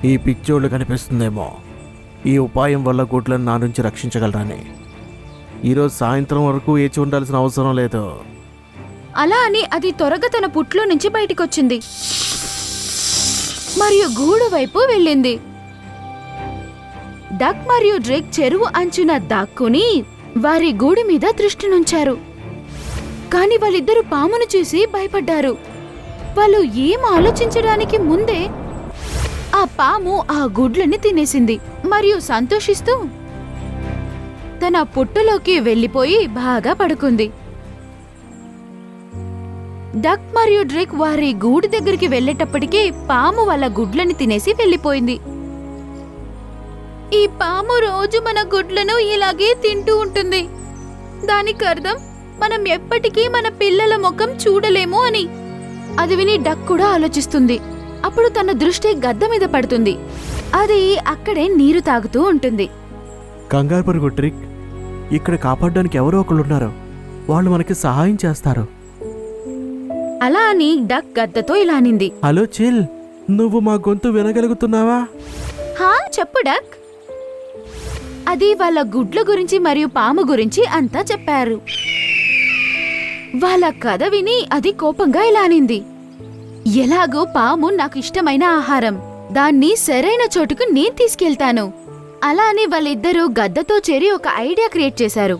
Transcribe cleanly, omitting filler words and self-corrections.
ఈ పిచ్చోళ్ళు కనిపిస్తుందేమో ఈ ఉపాయం వల్ల గుడ్లను నా నుంచి రక్షించగలరని. ఈరోజు సాయంత్రం వరకు వేచి ఉండాల్సిన అవసరం లేదు. అలా అని అది త్వరగా తన పుట్లో నుంచి బయటికొచ్చింది మరియు గూడు వైపు వెళ్ళింది. డక్ మరియు డ్రేక్ చెరువు అంచున దాక్కుని వారి గూడు మీద దృష్టినుంచారు. కాని వాళ్ళిద్దరూ పామును చూసి భయపడ్డారు. వాళ్ళు ఏం ఆలోచించడానికి ముందే ఆ పాము ఆ గుడ్లని తినేసింది మరియు సంతోషిస్తూ తన పుట్టులోకి వెళ్ళిపోయి బాగా పడుకుంది. డక్ మరియు డ్రేక్ వారి గూడు దగ్గరికి వెళ్లేటప్పటికీ పాము వాళ్ళ గుడ్లని తినేసి వెళ్ళిపోయింది. ఈ పాము రోజు మన గుడ్లను ఇలాగే తింటూ ఉంటుంది. దానికి అర్థం మనం ఎప్పటికీ మన పిల్లల ముఖం చూడలేము అని. అది విని డక్ కూడా ఆలోచిస్తుంది. అప్పుడు తన దృష్టి గద్ద మీద పడుతుంది. అది అక్కడే నీరు తాగుతూ ఉంటుంది. కంగారు పరుగు ట్రిక్, ఇక్కడ కాపాడడానికి ఎవరో ఒకళ్ళున్నారు. వాళ్ళు మనకి సహాయం చేస్తారు. అలా అని డక్ గద్దతో ఇలా అనింది. హలో చిల్, నువ్వు మా గొంతు వినగలుగుతున్నావా? హా చెప్పు డక్. అది వాళ్ళ గుడ్ల గురించి మరియు పాము గురించి అంతా చెప్పారు. వాళ్ళ కథ విని అది కోపంగా ఇలా అనింది. ఎలాగో పాము నాకు ఇష్టమైన ఆహారం. దాన్ని సరైన చోటుకు నేను తీసుకెళ్తాను. అలా అని వాళ్ళిద్దరూ గద్దతో చేరి ఒక ఐడియా క్రియేట్ చేశారు.